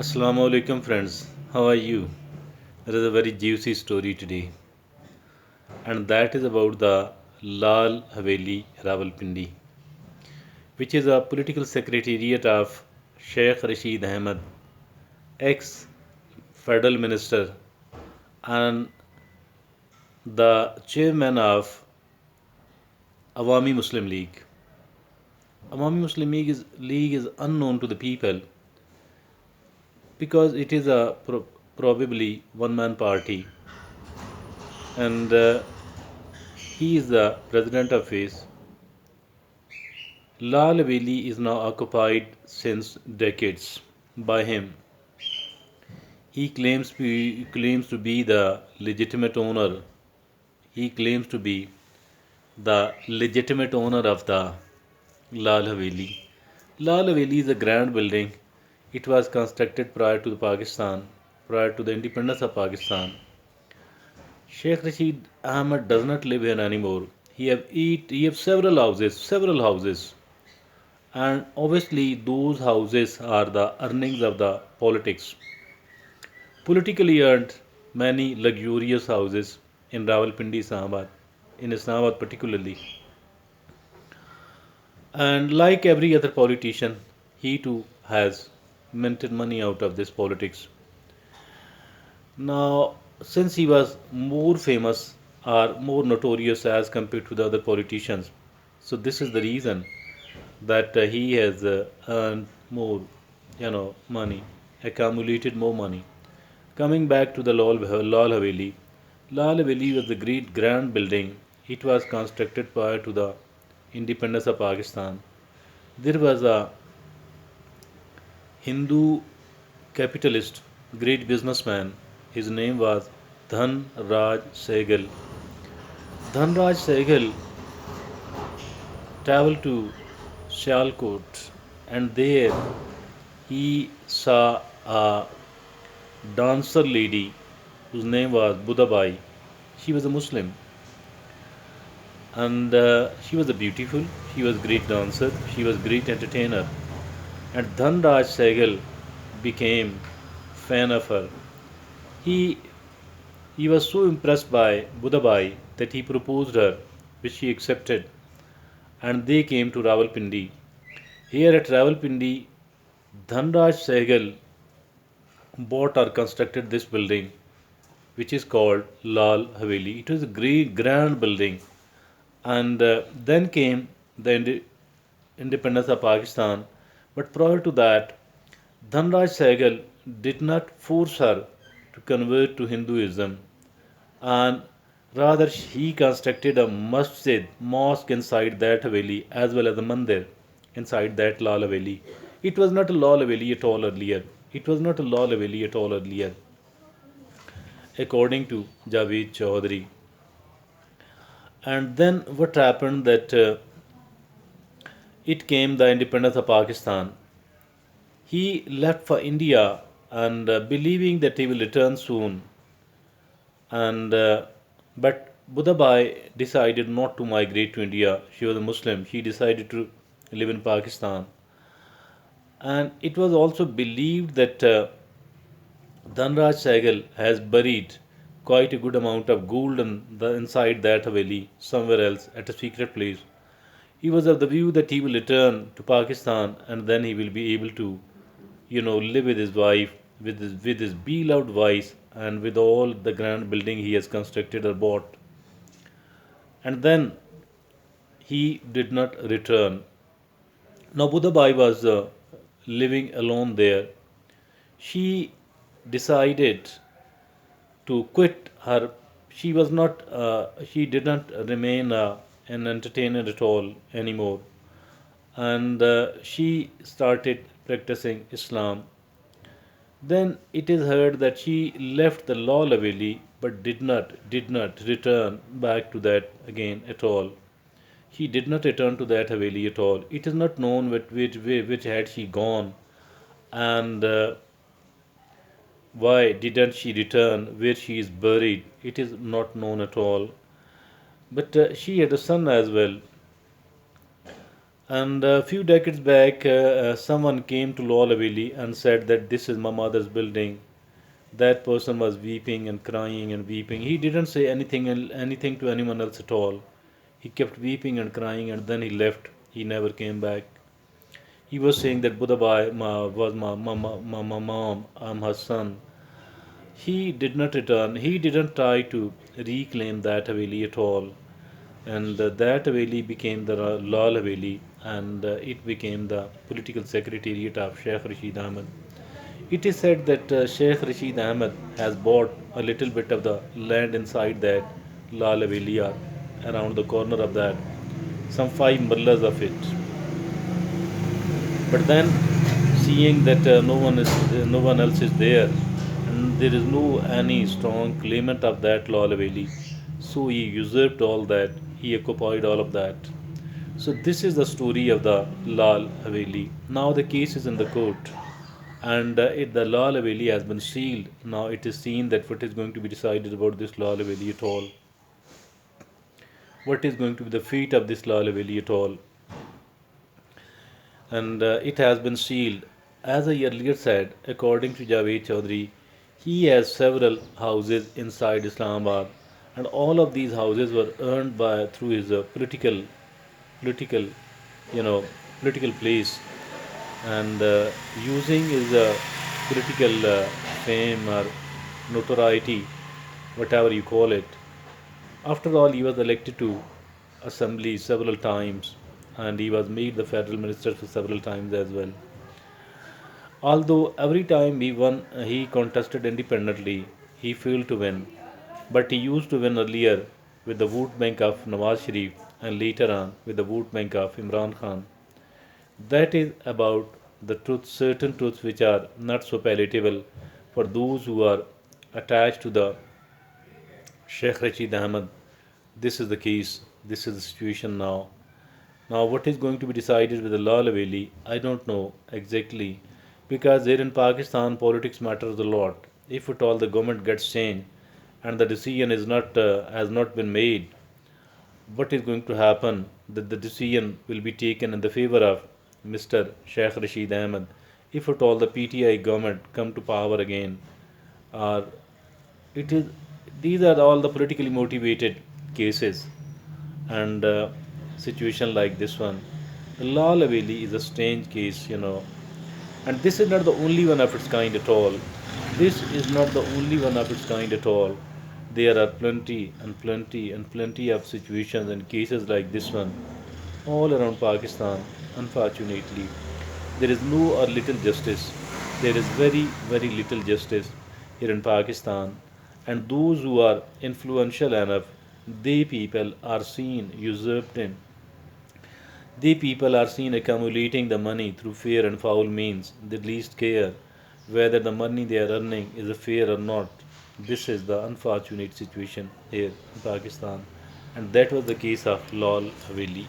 Assalamu alaikum friends. How are you? There is a very juicy story today, and that is about the Laal Haveli Rawalpindi, which is a political secretariat of Sheikh Rasheed Ahmad, ex federal minister and the chairman of Awami Muslim League. Awami Muslim League is unknown to the people because it is a probably one man party, and he is the president of it. Laal Haveli is now occupied since decades by him. He claims to be the legitimate owner. He claims to be the legitimate owner of the Laal Haveli. Laal Haveli is a grand building. It was constructed prior to the independence of Pakistan. Sheikh Rashid Ahmad does not live here anymore. He have several houses, and obviously those houses are the earnings of the politics. Politically earned many luxurious houses in Rawalpindi, Islamabad, in Islamabad particularly. And like every other politician, he too has minted money out of this politics. Now, since he was more famous or more notorious as compared to the other politicians, so this is the reason that he has earned more, money, accumulated more money. Coming back to the Lal Haveli, Lal Haveli was the great grand building. It was constructed prior to the independence of Pakistan. There was a Hindu capitalist, great businessman. His name was Dhan Raj Sehgal. Dhan Raj Sehgal traveled to Sialkot, and there he saw a dancer lady whose name was Buddhabai. She was a Muslim, and she was a beautiful. She was great dancer. She was great entertainer, and Dhan Raj Sehgal became fan of her. He he was so impressed by Buddhabai that he proposed her, which she accepted, and they came to Rawalpindi. Here at Rawalpindi, Dhan Raj Sehgal bought or constructed this building, which is called Laal Haveli. It was a great grand building, and then came the independence of Pakistan. But prior to that, Dhanraj Sehgal did not force her to convert to Hinduism, and rather he constructed a masjid, mosque inside that Haveli as well as a mandir inside that Lal Haveli. It was not a Lal Haveli at all earlier. It was not a Lal Haveli at all earlier, according to Javed Chaudhry. And then what happened that it came the independence of Pakistan. He left for India and believing that he will return soon. And but Buddhabai decided not to migrate to India. She was a Muslim. She decided to live in Pakistan. And it was also believed that Dhanraj Sehgal has buried quite a good amount of gold inside that Haveli somewhere else at a secret place. He was of the view that he will return to Pakistan and then he will be able to, live with his wife, with his beloved wife, and with all the grand building he has constructed or bought. And then he did not return. Now Buddhabai was living alone there. She decided to quit her. She was not. She did not remain an entertainer at all anymore, and she started practicing Islam. Then it is heard that she left the law Laveli but did not return back to that again at all. She did not return to that Haveli at all. It is not known which had she gone, and why didn't she return where she is buried. It is not known at all. But she had a son as well, And a few decades back, someone came to Laal Haveli and said that this is my mother's building. That person was weeping and crying and weeping. He didn't say anything to anyone else at all. He kept weeping and crying, and then he left. He never came back. He was saying that Buddhabai was my mom, I'm her son. He did not return. He didn't try to reclaim that Haveli at all. And that Haveli became the Laal Haveli, and it became the political secretariat of Sheikh Rasheed Ahmad. It is said that Sheikh Rasheed Ahmad has bought a little bit of the land inside that Laal Haveli, or around the corner of that, some 5 mullas of it. But then, seeing that no one else is there, and there is no any strong claimant of that Laal Haveli, so he usurped all that. He occupied all of that. So this is the story of the Laal Haveli. Now the case is in the court, and the Laal Haveli has been sealed. Now it is seen that what is going to be decided about this Laal Haveli at all. What is going to be the fate of this Laal Haveli at all? And it has been sealed. As I earlier said, according to Javed Chaudhry, he has several houses inside Islamabad, and all of these houses were earned by through his political, you know, political place, and using his political fame or notoriety, whatever you call it. After all, he was elected to assembly several times, and he was made the federal minister for several times as well. Although every time he won, he contested independently, he failed to win. But he used to win earlier with the vote bank of Nawaz Sharif and later on with the vote bank of Imran Khan. That is about the truth, certain truths which are not so palatable for those who are attached to the Sheikh Rashid Ahmad. This is the case, this is the situation now. Now, what is going to be decided with the Laal Haveli, I don't know exactly, because here in Pakistan, politics matters a lot. If at all the government gets changed and the decision is not has not been made, what is going to happen? That the decision will be taken in the favor of Mr. Sheikh Rashid Ahmad. If at all the PTI government come to power again, or it is these are all the politically motivated cases, and situation like this one. The Laal Haveli is a strange case, and this is not the only one of its kind at all. This is not the only one of its kind at all. There are plenty and plenty and plenty of situations and cases like this one all around Pakistan. Unfortunately, there is no or little justice. There is very, very little justice here in Pakistan, and those who are influential enough, they people are seen usurping. They people are seen accumulating the money through fair and foul means. They least care whether the money they are earning is fair or not. This is the unfortunate situation here in Pakistan, and that was the case of Laal Haveli.